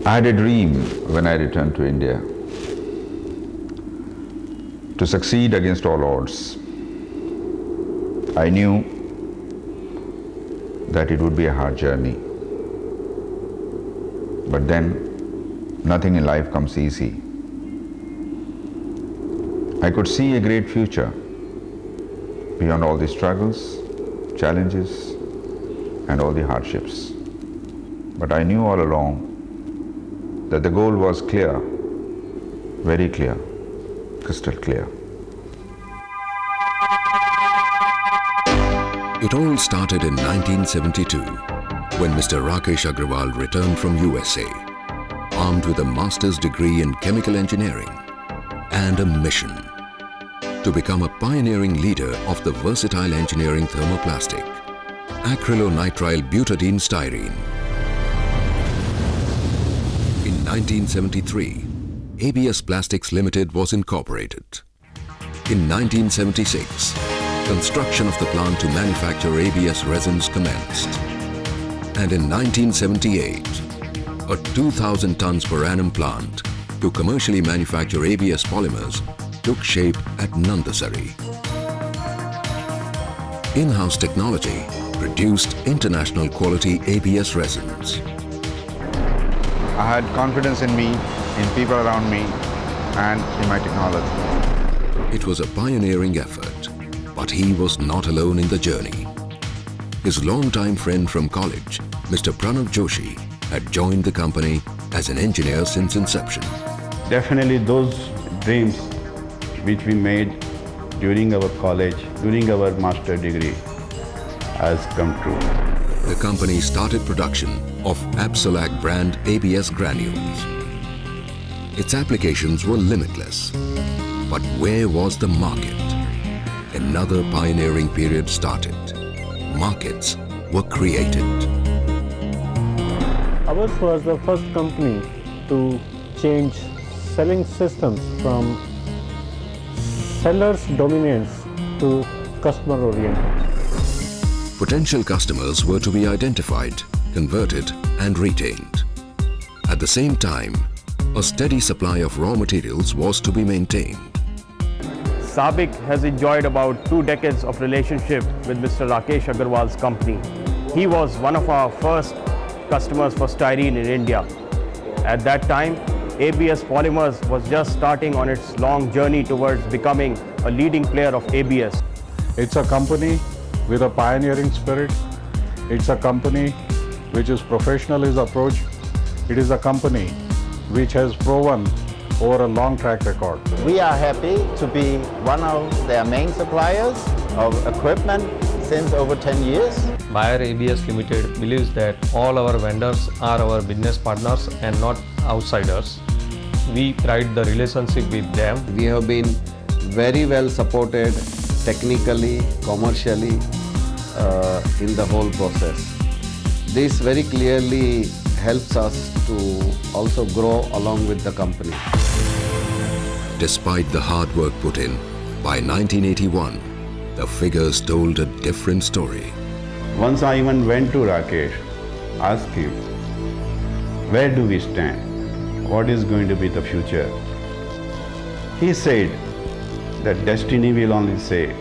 I had a dream when I returned to India to succeed against all odds. I knew that it would be a hard journey. But then, nothing in life comes easy. I could see a great future beyond all the struggles, challenges, and all the hardships. But I knew all along that the goal was clear, very clear, crystal clear. It all started in 1972 when Mr. Rakesh Agrawal returned from USA, armed with a master's degree in chemical engineering and a mission to become a pioneering leader of the versatile engineering thermoplastic, acrylonitrile butadiene styrene. In 1973, ABS Plastics Limited was incorporated. In 1976, construction of the plant to manufacture ABS resins commenced. And in 1978, a 2,000 tons per annum plant to commercially manufacture ABS polymers took shape at Nandasari. In-house technology produced international quality ABS resins. I had confidence in me, in people around me, and in my technology. It was a pioneering effort, but he was not alone in the journey. His longtime friend from college, Mr. Pranav Joshi, had joined the company as an engineer since inception. Definitely those dreams which we made during our college, during our master degree, has come true. The company started production of Absolac brand ABS granules. Its applications were limitless. But where was the market? Another pioneering period started. Markets were created. Ours was the first company to change selling systems from seller's dominance to customer oriented. Potential customers were to be identified, converted and retained. At the same time, a steady supply of raw materials was to be maintained. SABIC has enjoyed about 2 decades of relationship with Mr. Rakesh Agrawal's company. He was one of our first customers for styrene in India. At that time, ABS Polymers was just starting on its long journey towards becoming a leading player of ABS. It's a company with a pioneering spirit. It's a company which is professional in its approach. It is a company which has proven over a long track record. We are happy to be one of their main suppliers of equipment since over 10 years. Bayer ABS Limited believes that all our vendors are our business partners and not outsiders. We pride the relationship with them. We have been very well supported technically, commercially in the whole process. This very clearly helps us to also grow along with the company. Despite the hard work put in, by 1981, the figures told a different story. Once I even went to Rakesh, asked him, where do we stand? What is going to be the future? He said that destiny will only say,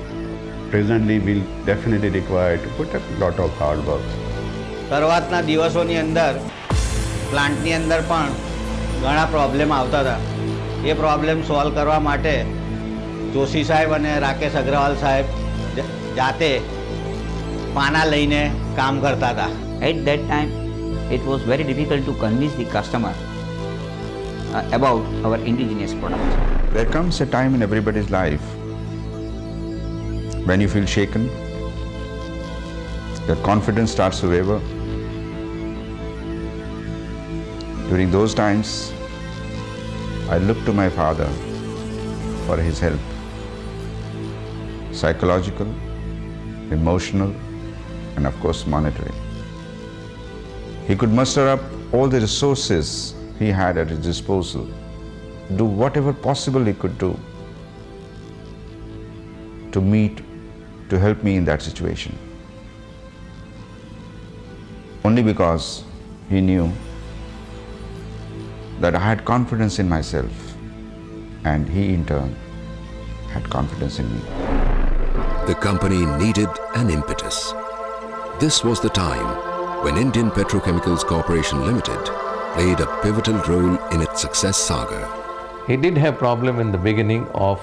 presently we'll definitely require to put a lot of hard work. શરૂઆતના દિવસોની અંદર પ્લાન્ટની અંદર પણ ઘણા problem આવતા હતા. એ problem solve કરવા માટે જોશી સાહેબ અને રાકેશ અગ્રવાલ સાહેબ જાતે પાના લઈને કામ કરતા હતા. At that time, it was very difficult to convince the customer about our indigenous products. There comes a time in everybody's life when you feel shaken, your confidence starts to waver. During those times, I looked to my father for his help. Psychological, emotional, and of course monetary. He could muster up all the resources he had at his disposal, do whatever possible he could do to help me in that situation. Only because he knew that I had confidence in myself, and he in turn had confidence in me. The company needed an impetus. This was the time when Indian Petrochemicals Corporation Limited played a pivotal role in its success saga. He did have problem in the beginning of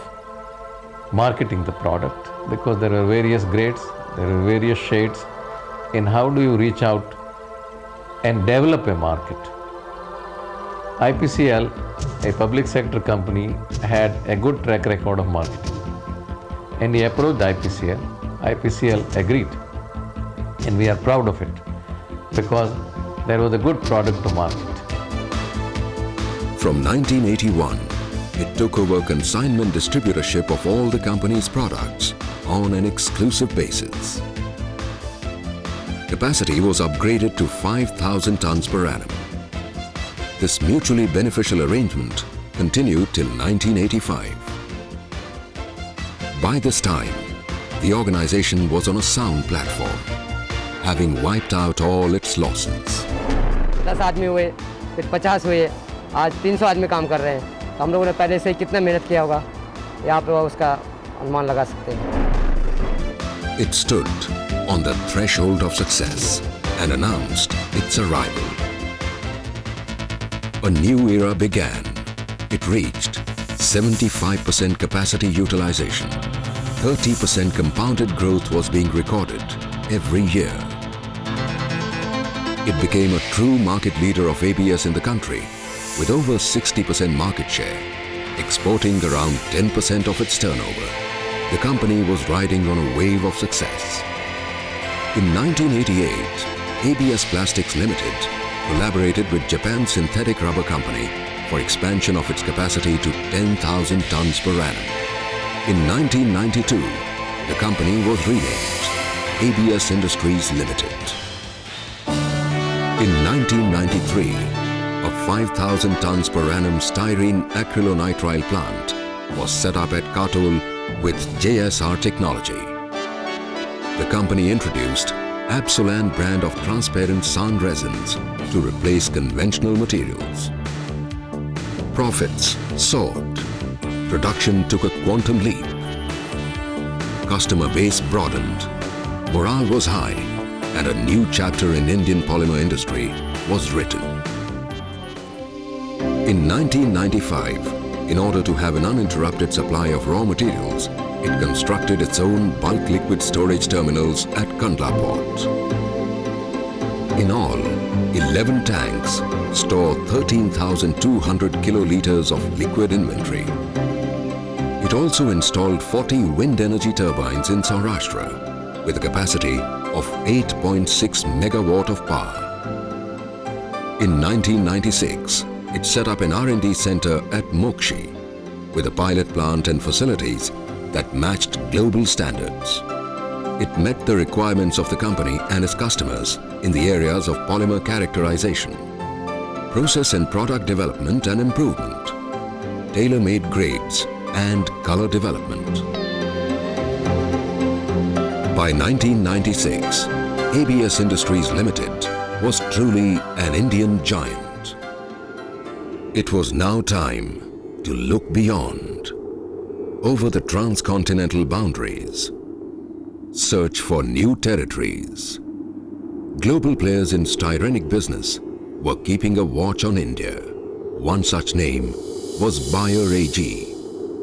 marketing the product because there were various grades, there were various shades in how do you reach out and develop a market. IPCL, a public sector company, had a good track record of marketing. And he approached IPCL. IPCL agreed. And we are proud of it because there was a good product to market. From 1981, it took over consignment distributorship of all the company's products on an exclusive basis. Capacity was upgraded to 5,000 tons per annum. This mutually beneficial arrangement continued till 1985. By this time, the organization was on a sound platform, having wiped out all its losses. 10 आदमी हुए, फिर 50 हुए, आज 300 आदमी काम कर रहे हैं। तो हम लोगों ने पहले से कितना मेहनत किया होगा, यहाँ पे उसका अनुमान लगा सकते हैं। It stood on the threshold of success and announced its arrival. A new era began. It reached 75% capacity utilization. 30% compounded growth was being recorded every year. It became a true market leader of ABS in the country with over 60% market share, exporting around 10% of its turnover. The company was riding on a wave of success. In 1988, ABS Plastics Limited collaborated with Japan Synthetic Rubber Company for expansion of its capacity to 10,000 tons per annum. In 1992, the company was renamed ABS Industries Limited. In 1993, a 5,000 tons per annum styrene acrylonitrile plant was set up at Katol with JSR technology. The company introduced Absolan brand of transparent sand resins to replace conventional materials. Profits soared. Production took a quantum leap. Customer base broadened. Morale was high, and a new chapter in Indian polymer industry was written. In 1995, in order to have an uninterrupted supply of raw materials, it constructed its own bulk liquid storage terminals at Kandla Port. In all, 11 tanks store 13,200 kiloliters of liquid inventory. It also installed 40 wind energy turbines in Saurashtra with a capacity of 8.6 megawatt of power. In 1996, it set up an R&D center at Mokshi with a pilot plant and facilities that matched global standards. It met the requirements of the company and its customers in the areas of polymer characterization, process and product development and improvement, tailor-made grades and color development. By 1996, ABS Industries Limited was truly an Indian giant. It was now time to look beyond, over the transcontinental boundaries, search for new territories. Global players in styrenic business were keeping a watch on India. One such name was Bayer AG,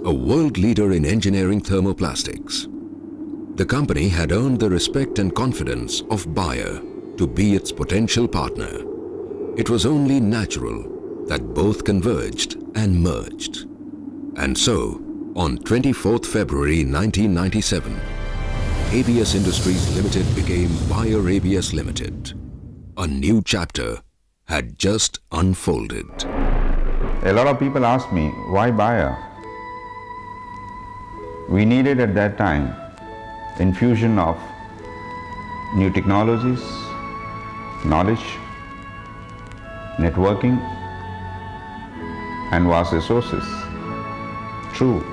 a world leader in engineering thermoplastics. The company had earned the respect and confidence of Bayer to be its potential partner. It was only natural that both converged and merged. And so, on 24th February 1997, ABS Industries Limited became Bayer ABS Limited. A new chapter had just unfolded. A lot of people ask me, why Bayer? We needed at that time infusion of new technologies, knowledge, networking, and vast resources. True,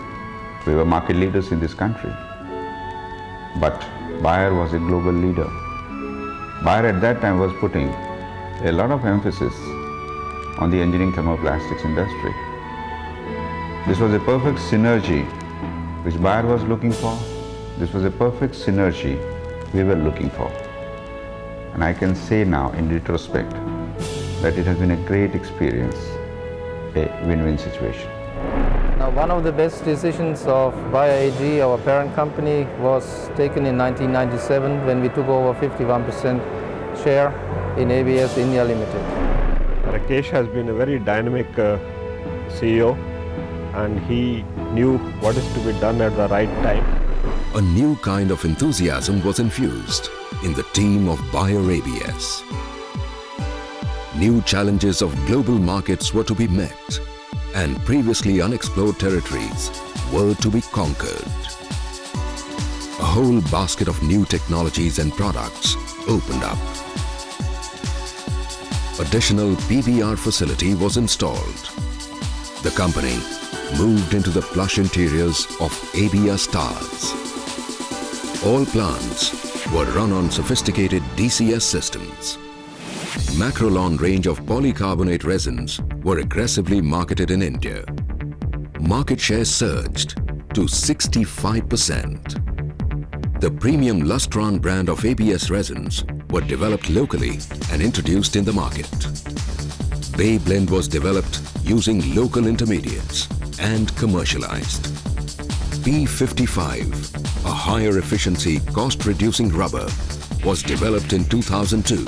we were market leaders in this country, but Bayer was a global leader. Bayer at that time was putting a lot of emphasis on the engineering thermoplastics industry. This was a perfect synergy which Bayer was looking for. This was a perfect synergy we were looking for. And I can say now in retrospect that it has been a great experience, a win-win situation. Now, one of the best decisions of Bayer AG, our parent company, was taken in 1997 when we took over 51% share in ABS India Limited. Rakesh has been a very dynamic CEO, and he knew what is to be done at the right time. A new kind of enthusiasm was infused in the team of Bayer ABS. New challenges of global markets were to be met, and previously unexplored territories were to be conquered. A whole basket of new technologies and products opened up. Additional PBR facility was installed. The company moved into the plush interiors of ABS towers. All plants were run on sophisticated DCS systems. Macrolon range of polycarbonate resins were aggressively marketed in India. Market share surged to 65%. The premium Lustron brand of ABS resins were developed locally and introduced in the market. Bay Blend was developed using local intermediates and commercialized. P55, a higher efficiency, cost-reducing rubber, was developed in 2002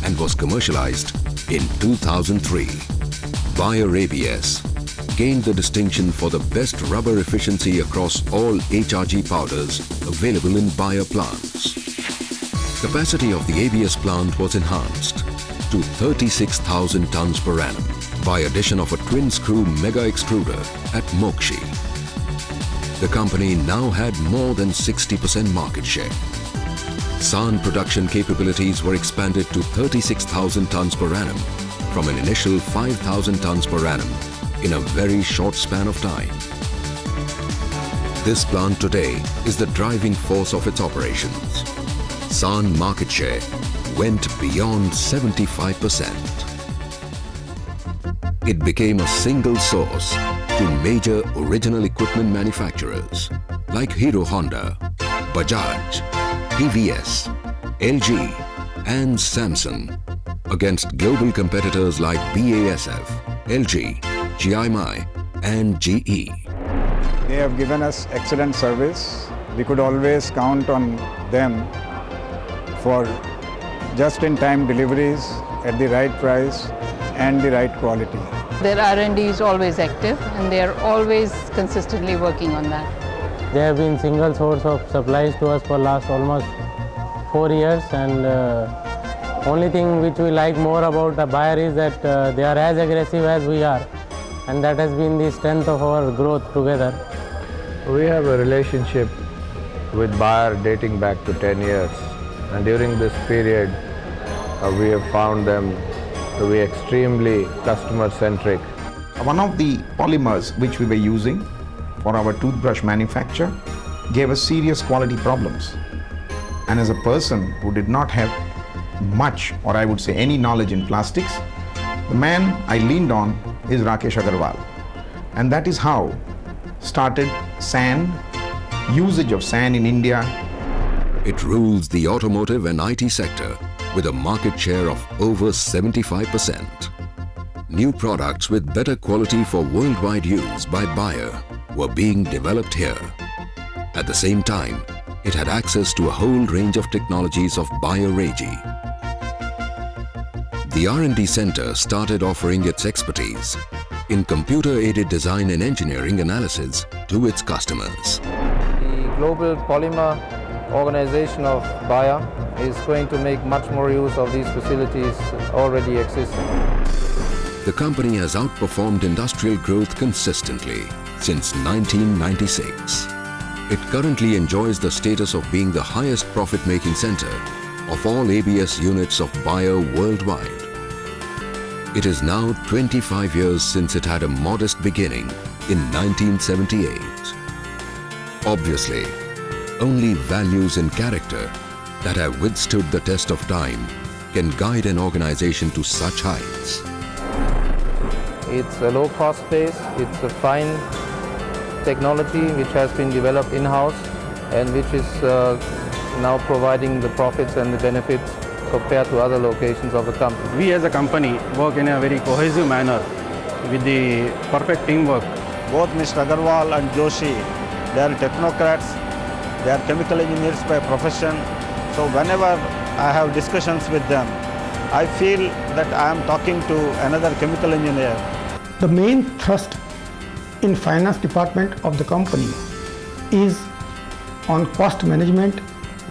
and was commercialized in 2003. Bayer ABS gained the distinction for the best rubber efficiency across all HRG powders available in Bayer plants. Capacity of the ABS plant was enhanced to 36,000 tons per annum by addition of a twin-screw mega extruder at Mokshi. The company now had more than 60% market share. SAN production capabilities were expanded to 36,000 tons per annum from an initial 5,000 tons per annum in a very short span of time. This plant today is the driving force of its operations. SAN market share went beyond 75%. It became a single source to major original equipment manufacturers like Hero Honda, Bajaj, TVS, LG and Samsung against global competitors like BASF, LG, GMI and GE. They have given us excellent service. We could always count on them for just-in-time deliveries at the right price and the right quality. Their R&D is always active and they are always consistently working on that. They have been single source of supplies to us for last almost 4 years, and only thing which we like more about the Bayer is that they are as aggressive as we are, and that has been the strength of our growth together. We have a relationship with Bayer dating back to 10 years, and during this period we have found them to be extremely customer-centric. One of the polymers which we were using for our toothbrush manufacture gave us serious quality problems. And as a person who did not have much, or I would say any knowledge in plastics, the man I leaned on is Rakesh Agarwal. And that is how started SAN, usage of SAN in India. It rules the automotive and IT sector with a market share of over 75%. New products with better quality for worldwide use by Bayer were being developed here. At the same time, it had access to a whole range of technologies of Bayer AG. The R&D center started offering its expertise in computer-aided design and engineering analysis to its customers. The global polymer organization of Bayer is going to make much more use of these facilities already existing. The company has outperformed industrial growth consistently since 1996. It currently enjoys the status of being the highest profit-making center of all ABS units of Bayer worldwide. It is now 25 years since it had a modest beginning in 1978. Obviously, only values and character that have withstood the test of time can guide an organization to such heights. It's a low-cost base. It's a fine technology which has been developed in-house and which is now providing the profits and the benefits compared to other locations of the company. We as a company work in a very cohesive manner with the perfect teamwork. Both Mr. Agarwal and Joshi, they are technocrats, they are chemical engineers by profession. So whenever I have discussions with them, I feel that I am talking to another chemical engineer. The main thrust in finance department of the company is on cost management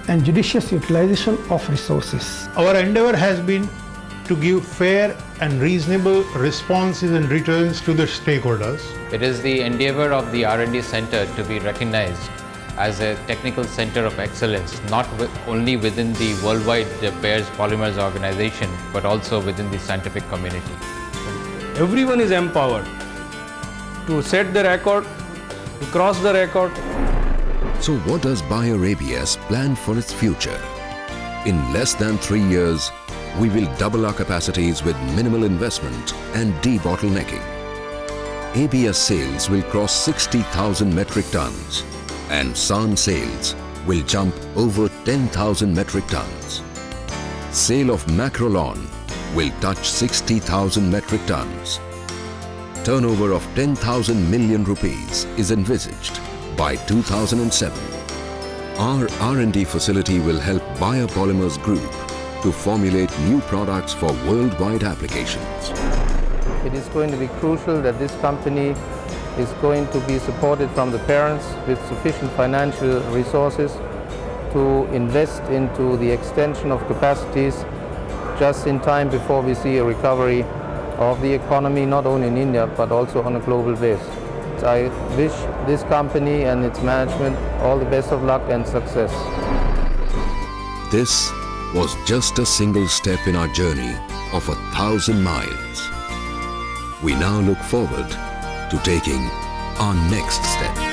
and judicious utilization of resources. Our endeavor has been to give fair and reasonable responses and returns to the stakeholders. It is the endeavor of the R&D Center to be recognized as a technical center of excellence, not only within the worldwide Bayer Polymers organization, but also within the scientific community. Everyone is empowered to set the record, to cross the record. So what does Bayer ABS plan for its future? In less than 3 years, we will double our capacities with minimal investment and debottlenecking. ABS sales will cross 60,000 metric tons and SAN sales will jump over 10,000 metric tons. Sale of Macrolon will touch 60,000 metric tons. Turnover of 10,000 million rupees is envisaged by 2007. Our R&D facility will help Bayer Polymers Group to formulate new products for worldwide applications. It is going to be crucial that this company is going to be supported from the parents with sufficient financial resources to invest into the extension of capacities just in time before we see a recovery of the economy, not only in India but also on a global base. I wish this company and its management all the best of luck and success. This was just a single step in our journey of 1,000 miles. We now look forward to taking our next step.